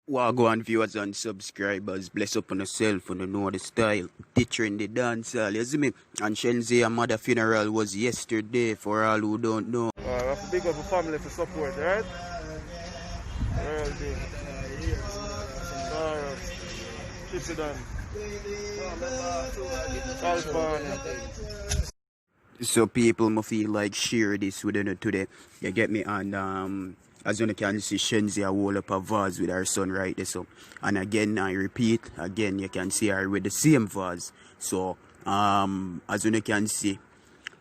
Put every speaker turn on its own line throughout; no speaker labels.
Wagwan viewers and subscribers, bless up on yourself and know the style. Teaching the dance hall, you see me? And Shenseea Mother funeral was yesterday for all who don't know.
I have to big up the family for support, right? Real big. Alright. Keep it done. California.
So people must feel like share this with you today. You get me? And as you can see, Shenseea hold up a vase with her son right there. So, and again, I repeat, again, you can see her with the same vase. So, as you can see,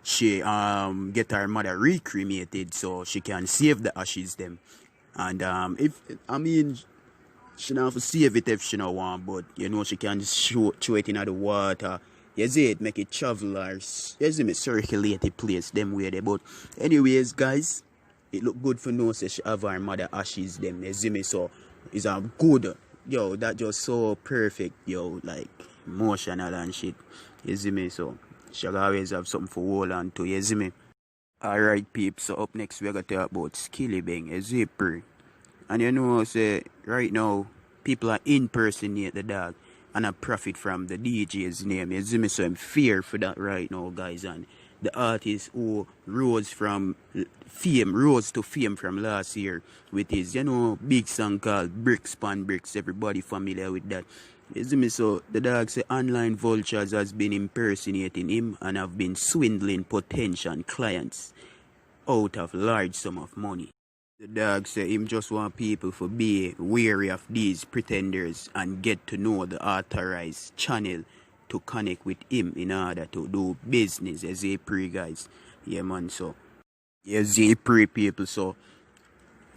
she get her mother recremated so she can save the ashes them. And she don't have to save it if she don't want, but you know she can just throw it in the water. You see it, make it travel or you see me circulate the place them way there. But anyways, guys, it look good for no say she have her mother ashes them. You see me, so it's a good, yo, that just so perfect, yo, like emotional and shit. You see me, so she'll always have something for hold on to, you see me. Alright peeps, so up next we're gonna talk about Skillibeng, a zipper. And you know, say right now people are impersonate the dog and I profit from the DJ's name. You see me, so I'm fear for that right now, guys. And the artist who rose to fame from last year with his, you know, big song called Bricks Pan Bricks. Everybody familiar with that. You see me, so the dog say online vultures has been impersonating him and have been swindling potential clients out of large sum of money. The dog say him just want people to be wary of these pretenders and get to know the authorized channel to connect with him in order to do business. As they pray, guys. Yeah, man, so. As they pray, people, so.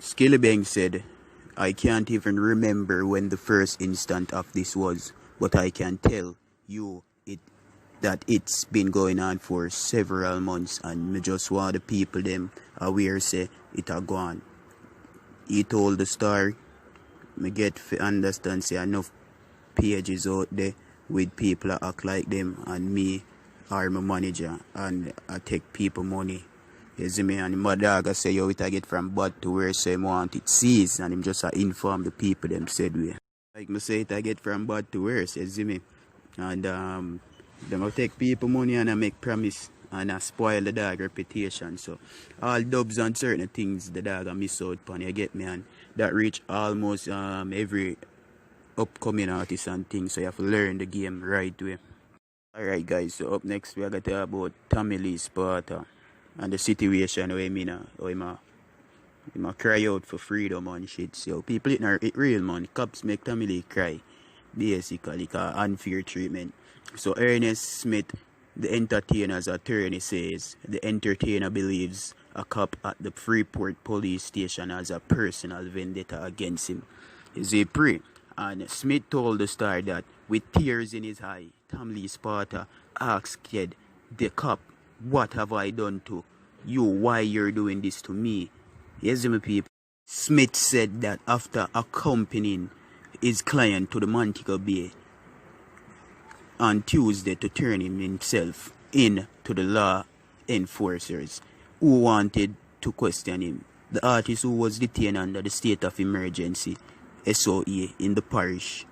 Skillibeng said, I can't even remember when the first instant of this was, but I can tell you that it's been going on for several months and me just want the people them aware say it a gone. He told the story. Me get to understand say enough pages out there with people that act like them and me are my manager and I take people money. You see me, and my dog I say yo it I get from bad to worse so him want it seized and him just inform the people them said way. Like me say it I get from bad to worse, you see me. And them will take people money and I make promise and I spoil the dog reputation. So all dubs and certain things the dog I miss out upon, you get me, and that reach almost every upcoming artist and things, so you have to learn the game right way. Alright guys, so up next we are going to talk about Tommy Lee Sparta and the situation where him cry out for freedom and shit. So people it real man, cops make Tommy Lee cry. Basically like unfair treatment. So Ernest Smith, the entertainer's attorney, says the entertainer believes a cop at the Freeport police station has a personal vendetta against him. Is he pray? And Smith told the Star that with tears in his eye, Tommy Lee Sparta asked the cop, what have I done to you? Why you're doing this to me? Yes, my people. Smith said that after accompanying his client to the Montego Bay on Tuesday to turn himself in to the law enforcers who wanted to question him. The artist who was detained under the state of emergency SOE in the parish.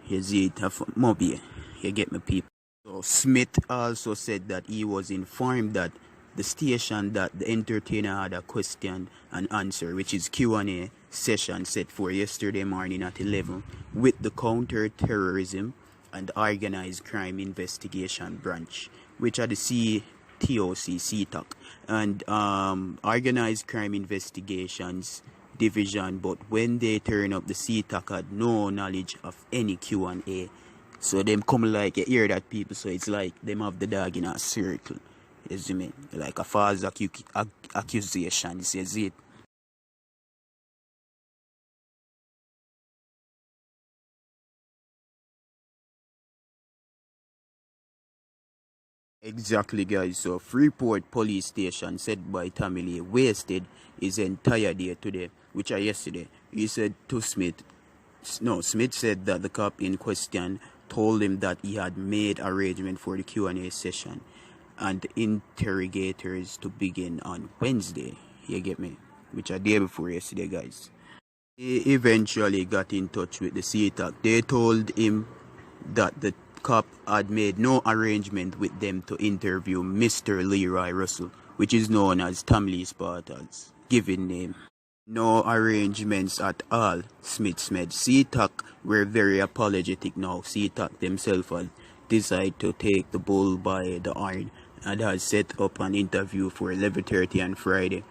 You see it of Mobile. You get me, people. So Smith also said that he was informed that the station that the entertainer had a question and answer, which is Q&A session set for yesterday morning at 11 with the counter-terrorism and organized crime investigation branch, which are the CTOC, and organized crime investigations division. But when they turn up, the CTOC had no knowledge of any Q&A. So them come like you hear that people, so it's like them have the dog in a circle. You see me? Like a false accusation, you see it. Exactly, guys. So Freeport police station said by Tommy Lee wasted his entire day today, which are yesterday. He said to Smith, no, Smith said that the cop in question told him that he had made arrangement for the Q&A session and interrogators to begin on Wednesday. You get me? Which are day before yesterday, guys. He eventually got in touch with the CTAC. They told him that the cop had made no arrangement with them to interview Mr. Leroy Russell, which is known as Tommy Lee Sparta's given name. No arrangements at all, Smith said. CTAC were very apologetic now. CTAC themselves had decided to take the bull by the horn and has set up an interview for 11:30 on Friday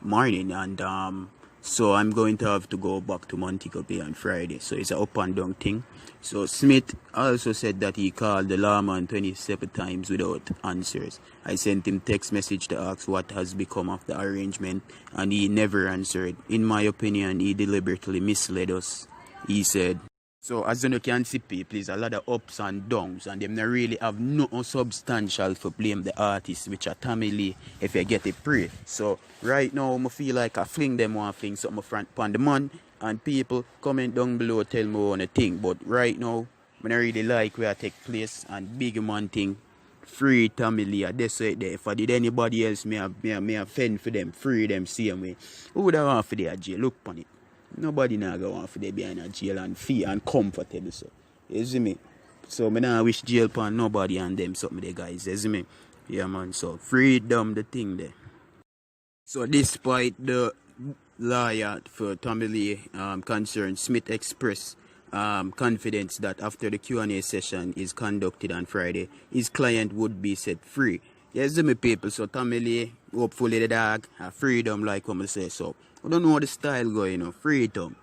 morning, and so I'm going to have to go back to Montego Bay on Friday. So it's an up and down thing. So Smith also said that he called the lawman 27 times without answers. I sent him text message to ask what has become of the arrangement, and he never answered. In my opinion, he deliberately misled us, he said. So as you can see, people, it's a lot of ups and downs, and them not really have nothing substantial for blame the artist, which are Tommy Lee, if you get it pre. So right now, I feel like I fling them one thing, something front upon the man, and people comment down below, tell me what to think. But right now, I don't really like where I take place, and big man thing, free Tommy Lee. That's right there. If I did anybody else, me fend for them, free them same way. Who would I want for their jail? Look on it. Nobody now go on for them behind a jail and fee and comfortable. So you see me? So I don't wish jail pan nobody and them something there, guys. You see me? Yeah man, so freedom the thing there. So despite the lawyer for Tommy Lee concern, Smith expressed confidence that after the Q&A session is conducted on Friday, his client would be set free. You see me, people? So Tommy Lee, hopefully the dog have freedom, like what I say. So I don't know how the style going, freedom.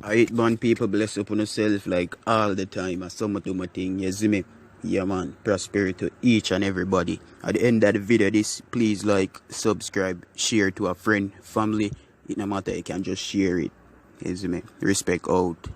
I hate man, people bless up on yourself like all the time. I summer do my thing, you see me? Yeah man, prosperity to each and everybody. At the end of the video, please like, subscribe, share to a friend, family. It no matter, you can just share it. You see me? Respect out.